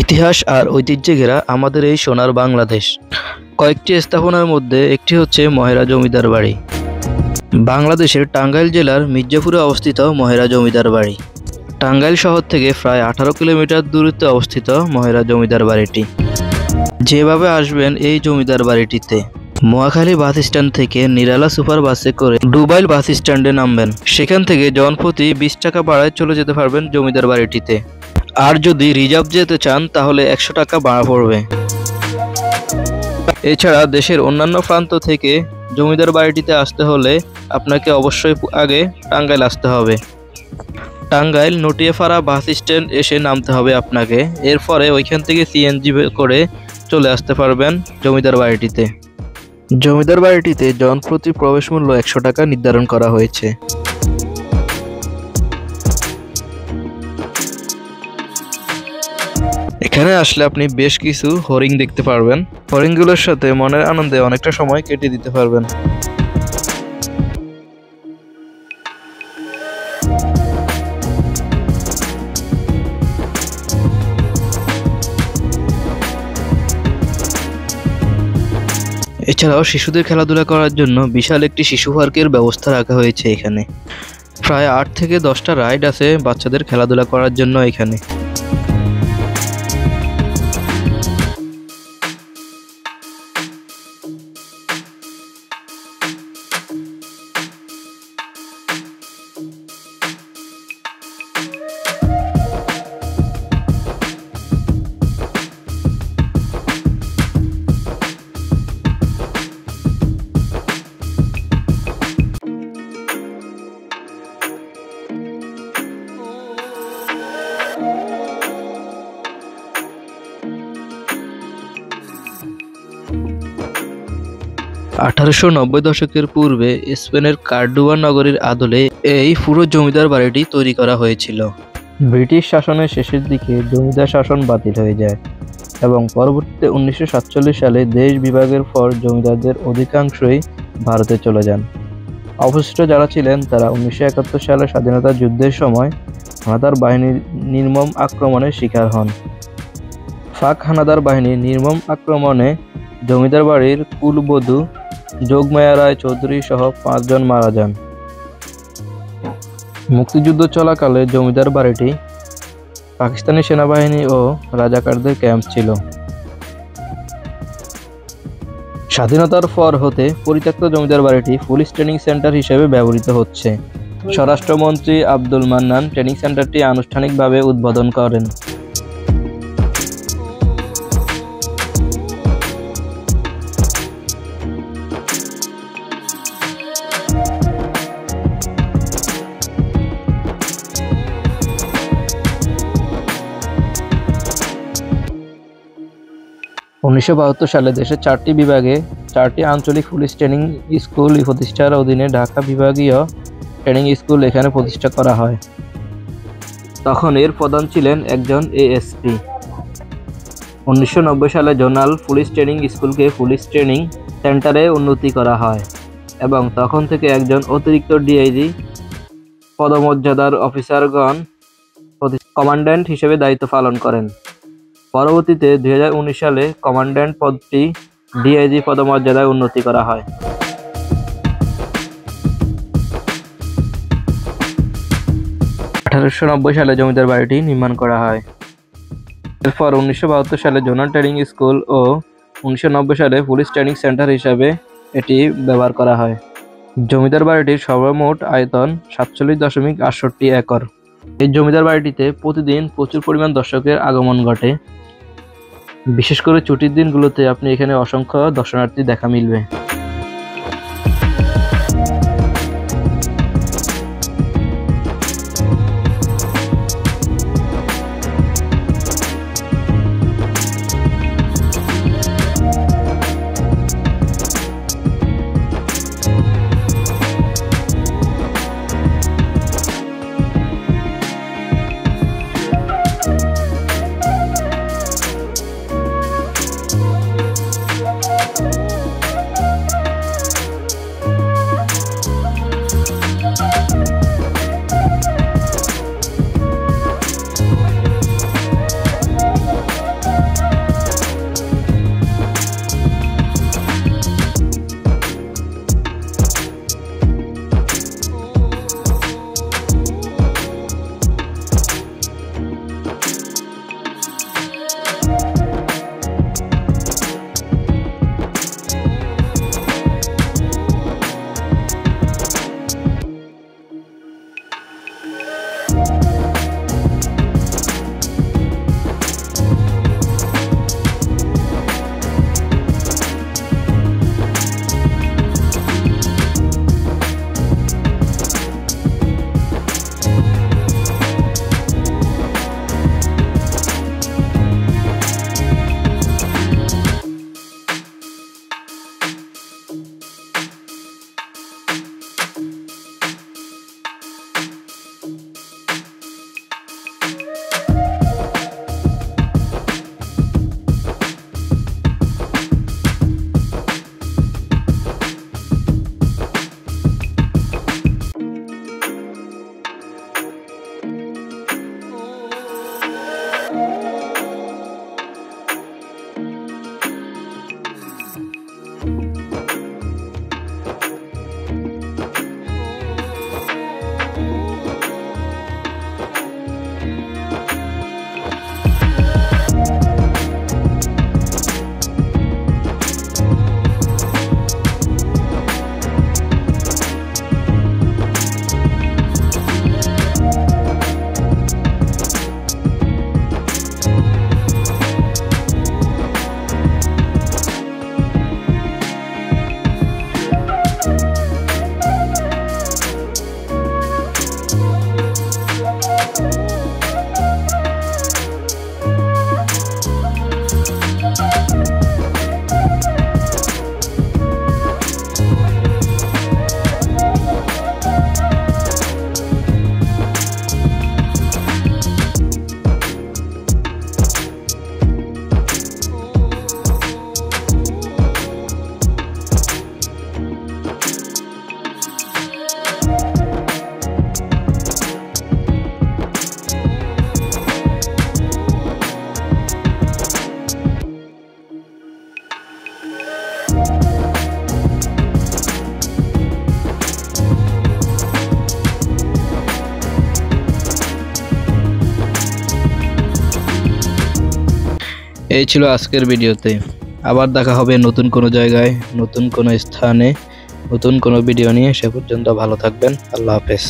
ইতিহাস আর ঐতিহ্যে ঘেরা আমাদের এই সোনার বাংলাদেশ। কয়েকটি স্থাপনার মধ্যে একটি হচ্ছে মহেরা জমিদার বাড়ি। বাংলাদেশের টাঙ্গাইল জেলার মির্জাপুরে অবস্থিত মহেরা জমিদার বাড়ি। টাঙ্গাইল শহর থেকে প্রায় 18 কিলোমিটার দূরত্বে অবস্থিত মহেরা জমিদার বাড়িটি। যেভাবে আসবেন এই জমিদার বাড়িটিতে, মহাখালী বাস স্ট্যান্ড থেকে নিরালা সুপার বাসে করে ডুবাইল বাস স্ট্যান্ডে নামবেন। সেখান থেকে জনপ্রতি 20 টাকা ভাড়ায় চলে যেতে পারবেন জমিদার বাড়িটিতে। আর যদি রিজার্ভ যেতে চান তাহলে 100 টাকা ভাড়া পড়বে। এছাড়া দেশের অন্যান্য প্রান্ত থেকে জমিদার বাড়িটিতে আসতে হলে আপনাকে অবশ্যই আগে টাঙ্গাইল আসতে হবে। টাঙ্গাইল নটিয়াপাড়া বাস স্ট্যান্ড এসে নামতে হবে আপনাকে। এরপরে ওইখান থেকে সিএনজি করে চলে আসতে পারবেন জমিদার বাড়িটিতে। জমিদার বাড়িটিতে জনপ্রতি প্রবেশ মূল্য 100 টাকা নির্ধারণ করা হয়েছে। এখানে আসলে আপনি বেশ কিছু হরিণ দেখতে পারবেন। হরিণগুলোর সাথে মনের আনন্দে অনেকটা সময় কেটে দিতে পারবেন। এছাড়াও শিশুদের খেলাধুলা করার জন্য বিশাল একটি শিশু পার্কের ব্যবস্থা রাখা হয়েছে এখানে। প্রায় 8 থেকে 10টা রাইড আছে বাচ্চাদের খেলাধুলা করার জন্য এখানে। আঠারোশো 90 দশকের পূর্বে স্পেনের কার্ডুবা নগরীর আদলে এই পুরো জমিদার বাড়িটি তৈরি করা হয়েছিল। ব্রিটিশ শাসনের শেষের দিকে জমিদার শাসন বাতিল হয়ে যায় এবং পরবর্তীতে 1947 সালে দেশ বিভাগের পর জমিদারদের অধিকাংশই ভারতে চলে যান। অবশিষ্ট যারা ছিলেন তারা 1971 সালে স্বাধীনতা যুদ্ধের সময় হানাদার বাহিনীর নির্মম আক্রমণের শিকার হন। পাক হানাদার বাহিনীর নির্মম আক্রমণে জমিদার বাড়ির কুলবধূ যোগমায়া রায় চৌধুরী সহ 5 জন মারা যান। মুক্তিযুদ্ধ চলাকালে জমিদার বাড়িটি পাকিস্তানি সেনাবাহিনী ও রাজাকারদের ক্যাম্প ছিল। স্বাধীনতার পর হতে পরিত্যক্ত জমিদার বাড়িটি পুলিশ ট্রেনিং সেন্টার হিসেবে ব্যবহৃত হচ্ছে। স্বরাষ্ট্রমন্ত্রী আব্দুল মান্নান ট্রেনিং সেন্টারটি আনুষ্ঠানিকভাবে উদ্বোধন করেন। সালে দেশের 4টি বিভাগে 4টি আঞ্চলিক পুলিশ ট্রেনিং স্কুল প্রতিষ্ঠার অধীনে ঢাকা বিভাগীয় ট্রেনিং স্কুল এখানে প্রতিষ্ঠা করা হয়। তখন এর প্রধান ছিলেন একজন এএসপি। 1990 সালে জোনাল পুলিশ ট্রেনিং স্কুলকে পুলিশ ট্রেনিং সেন্টারে উন্নতি করা হয় এবং তখন থেকে একজন অতিরিক্ত ডিআইজি পদমর্যাদার অফিসারগণ কমান্ড্যান্ট হিসেবে দায়িত্ব পালন করেন। পরবর্তীতে 2019 সালে কমান্ড্যান্ট পদটি ডিআইজি পদমর্যাদায় উন্নতি করা হয়। 1890 সালে জমিদার বাড়িটি নির্মাণ করা হয়। এরপর 1972 সালে জোনাল ট্রেনিং স্কুল ও 1990 সালে পুলিশ ট্রেনিং সেন্টার হিসাবে এটি ব্যবহার করা হয়। জমিদার বাড়িটির সর্বমোট আয়তন 47.68 একর। এই জমিদার বাড়িটিতে প্রতিদিন প্রচুর পরিমাণ দর্শকের আগমন ঘটে। বিশেষ করে ছুটির দিনগুলোতে আপনি এখানে অসংখ্য দর্শনার্থী দেখা মিলবে। এই ছিল আজকের ভিডিওতে। আবার দেখা হবে নতুন কোনো জায়গায়, নতুন কোনো স্থানে, নতুন কোনো ভিডিও নিয়ে। সে পর্যন্ত ভালো থাকবেন। আল্লাহ হাফেজ।